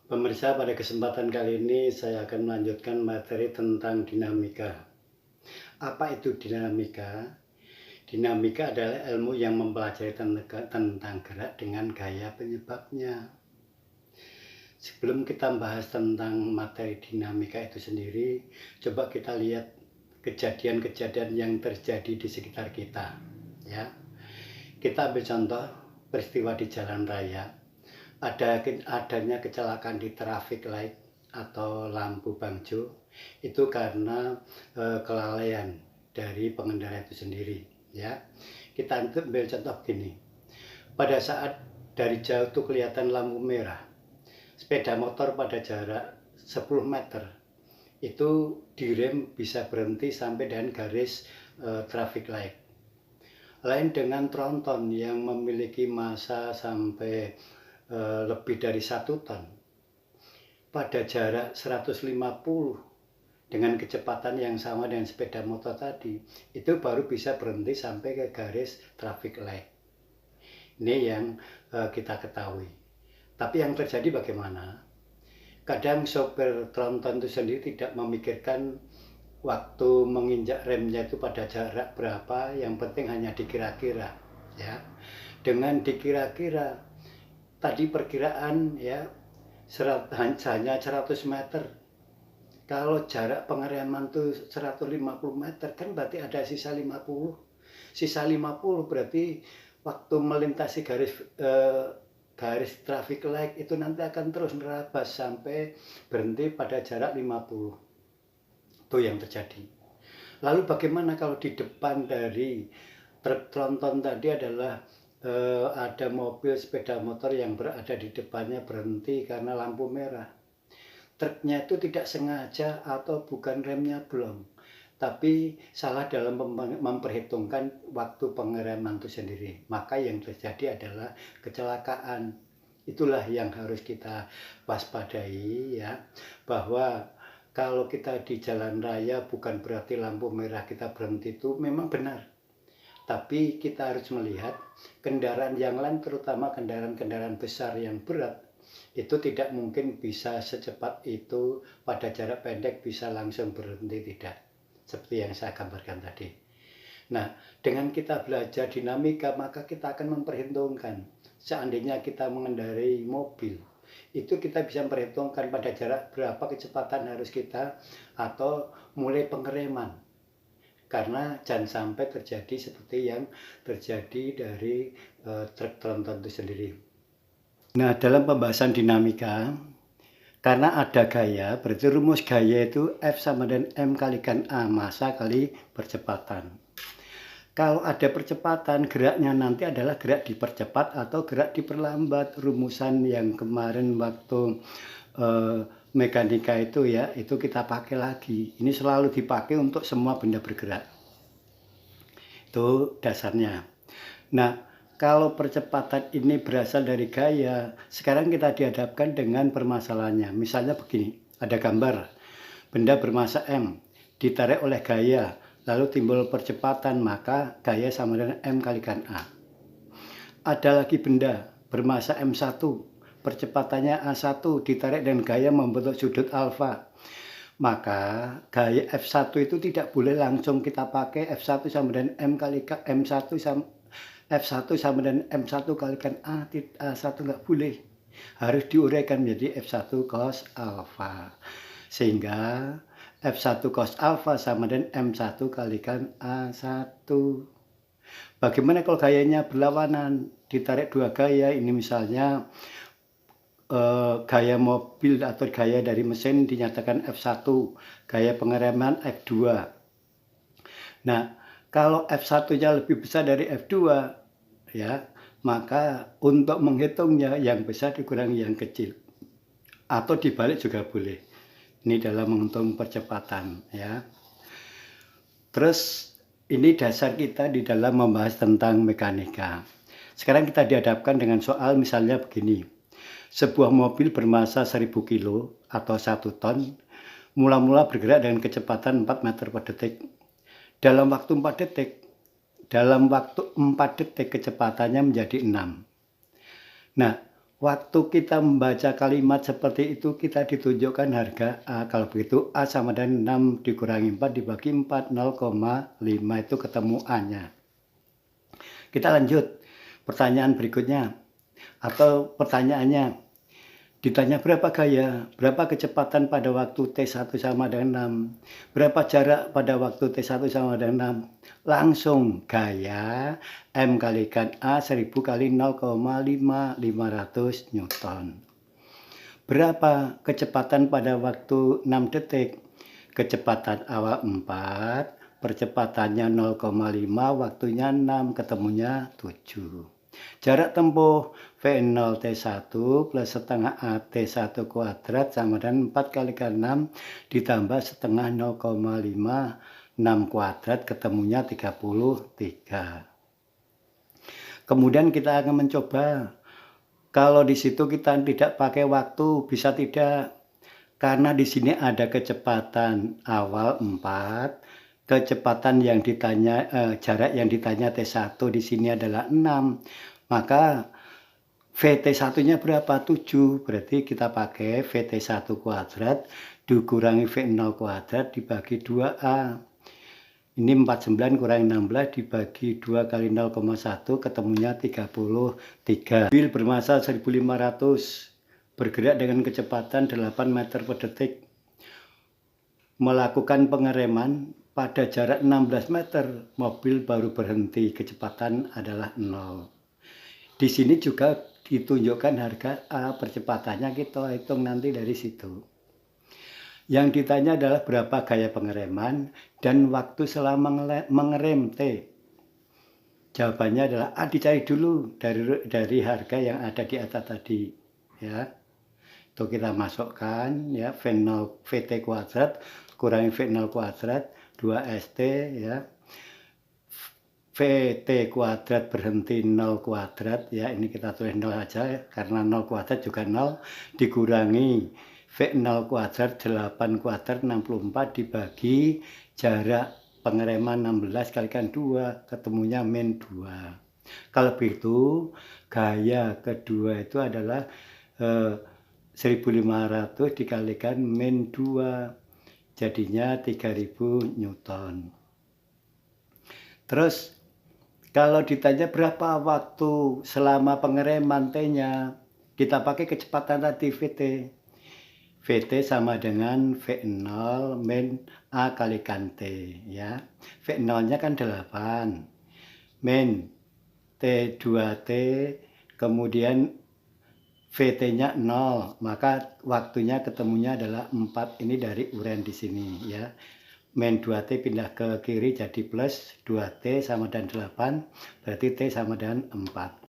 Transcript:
Pemirsa, pada kesempatan kali ini saya akan melanjutkan materi tentang dinamika. Apa itu dinamika? Dinamika adalah ilmu yang mempelajari tentang gerak dengan gaya penyebabnya. Sebelum kita bahas tentang materi dinamika itu sendiri, coba kita lihat kejadian-kejadian yang terjadi di sekitar kita. Ya, kita ambil contoh peristiwa di jalan raya. Adanya kecelakaan di traffic light atau lampu bangjo itu karena kelalaian dari pengendara itu sendiri, ya. Kita ambil contoh begini. Pada saat dari jauh tuh kelihatan lampu merah, sepeda motor pada jarak 10 meter itu direm bisa berhenti sampai dengan garis traffic light. Lain dengan tronton yang memiliki massa sampai lebih dari 1 ton pada jarak 150 dengan kecepatan yang sama dengan sepeda motor tadi, itu baru bisa berhenti sampai ke garis traffic light. Ini yang kita ketahui. Tapi yang terjadi bagaimana? Kadang sopir tronton itu sendiri tidak memikirkan waktu menginjak remnya itu pada jarak berapa, yang penting hanya dikira-kira, ya. Dengan dikira-kira tadi perkiraan, ya, hanya 100 meter. Kalau jarak pengereman tuh 150 meter, kan berarti ada sisa 50. Sisa 50 berarti waktu melintasi garis traffic light itu nanti akan terus nerabas sampai berhenti pada jarak 50. Itu yang terjadi. Lalu bagaimana kalau di depan dari truk tronton tadi adalah ada mobil sepeda motor yang berada di depannya berhenti karena lampu merah. Truknya itu tidak sengaja atau bukan remnya belum, tapi salah dalam memperhitungkan waktu pengereman itu sendiri. Maka yang terjadi adalah kecelakaan. Itulah yang harus kita waspadai, ya, bahwa kalau kita di jalan raya bukan berarti lampu merah kita berhenti, itu memang benar. Tapi kita harus melihat kendaraan yang lain, terutama kendaraan-kendaraan besar yang berat, itu tidak mungkin bisa secepat itu pada jarak pendek bisa langsung berhenti, tidak. Seperti yang saya gambarkan tadi. Nah, dengan kita belajar dinamika, maka kita akan memperhitungkan. Seandainya kita mengendarai mobil, itu kita bisa memperhitungkan pada jarak berapa kecepatan harus kita atau mulai pengereman. Karena jangan sampai terjadi seperti yang terjadi dari truk tronton itu sendiri. Nah, dalam pembahasan dinamika, karena ada gaya, berarti rumus gaya itu F sama dengan M kalikan A, massa kali percepatan. Kalau ada percepatan, geraknya nanti adalah gerak dipercepat atau gerak diperlambat. Rumusan yang kemarin waktu mekanika itu, ya, itu kita pakai lagi. Ini selalu dipakai untuk semua benda bergerak. Itu dasarnya. Nah, kalau percepatan ini berasal dari gaya, sekarang kita dihadapkan dengan permasalahannya. Misalnya begini, ada gambar benda bermassa M ditarik oleh gaya, lalu timbul percepatan, maka gaya sama dengan M kalikan A. Ada lagi benda bermassa M1, percepatannya A1, ditarik dengan gaya membentuk sudut alfa. Maka gaya F1 itu tidak boleh langsung kita pakai F1 sama dengan M kalikan M1 sama F1 sama dengan M1 kalikan A1, nggak boleh. Harus diuraikan menjadi F1 cos alfa. Sehingga F1 cos alfa sama dengan M1 kalikan A1. Bagaimana kalau gayanya berlawanan? Ditarik dua gaya, ini misalnya gaya mobil atau gaya dari mesin dinyatakan F1, gaya pengereman F2. Nah, kalau F1-nya lebih besar dari F2, ya, maka untuk menghitungnya yang besar dikurangi yang kecil. Atau dibalik juga boleh. Ini dalam menghitung percepatan, ya. Terus ini dasar kita di dalam membahas tentang mekanika. Sekarang kita dihadapkan dengan soal misalnya begini. Sebuah mobil bermassa 1000 kilo atau 1 ton mula-mula bergerak dengan kecepatan 4 meter per detik. Dalam waktu 4 detik kecepatannya menjadi 6. Nah, waktu kita membaca kalimat seperti itu kita ditunjukkan harga A. Kalau begitu A sama dengan 6 dikurangi 4 dibagi 4, 0,5 itu ketemu A-nya. Kita lanjut pertanyaan berikutnya atau pertanyaannya. Ditanya berapa gaya, berapa kecepatan pada waktu T1 sama dengan 6, berapa jarak pada waktu T1 sama dengan 6. Langsung gaya M kalikan A 1000 kali 0,5 500 Newton. Berapa kecepatan pada waktu 6 detik? Kecepatan awal 4, percepatannya 0,5, waktunya 6, ketemunya 7. Jarak tempuh V0 T1 plus setengah A T1 kuadrat sama dengan 4 kali 6 ditambah setengah 0,5 6 kuadrat ketemunya 33. Kemudian kita akan mencoba. Kalau di situ kita tidak pakai waktu, bisa tidak? Karena di sini ada kecepatan awal 4, kecepatan yang ditanya jarak yang ditanya T1 di sini adalah 6. Maka VT1-nya berapa? 7. Berarti kita pakai VT1 kuadrat dikurangi V0 kuadrat dibagi 2A. Ini 49 kurangi 16 dibagi 2 kali 0,1 ketemunya 33. Mobil bermassa 1500 bergerak dengan kecepatan 8 meter per detik. Melakukan pengereman pada jarak 16 meter, mobil baru berhenti, kecepatan adalah 0. Di sini juga ditunjukkan harga A, percepatannya kita hitung nanti dari situ. Yang ditanya adalah berapa gaya pengereman dan waktu selama mengerem T. Jawabannya adalah A, dicari dulu dari harga yang ada di atas tadi, ya. Itu kita masukkan ya, V0 VT kuadrat kurangi V0 kuadrat 2ST ya. VT kuadrat berhenti 0 kuadrat ya, ini kita tulis 0 aja karena 0 kuadrat juga 0 dikurangi V0 kuadrat 8 kuadrat 64 dibagi jarak pengereman 16 kalikan 2 ketemunya min 2. Kalau begitu gaya kedua itu adalah 1500 dikalikan min 2 jadinya 3000 Newton. Terus kalau ditanya berapa waktu selama pengereman T-nya, kita pakai kecepatan tadi VT. VT sama dengan V0 min A kalikan T ya. V0-nya kan 8 min T2T kemudian VT-nya 0, maka waktunya ketemunya adalah 4. Ini dari uren di sini ya. Min 2T pindah ke kiri jadi plus 2T sama dengan 8, berarti T sama dengan 4.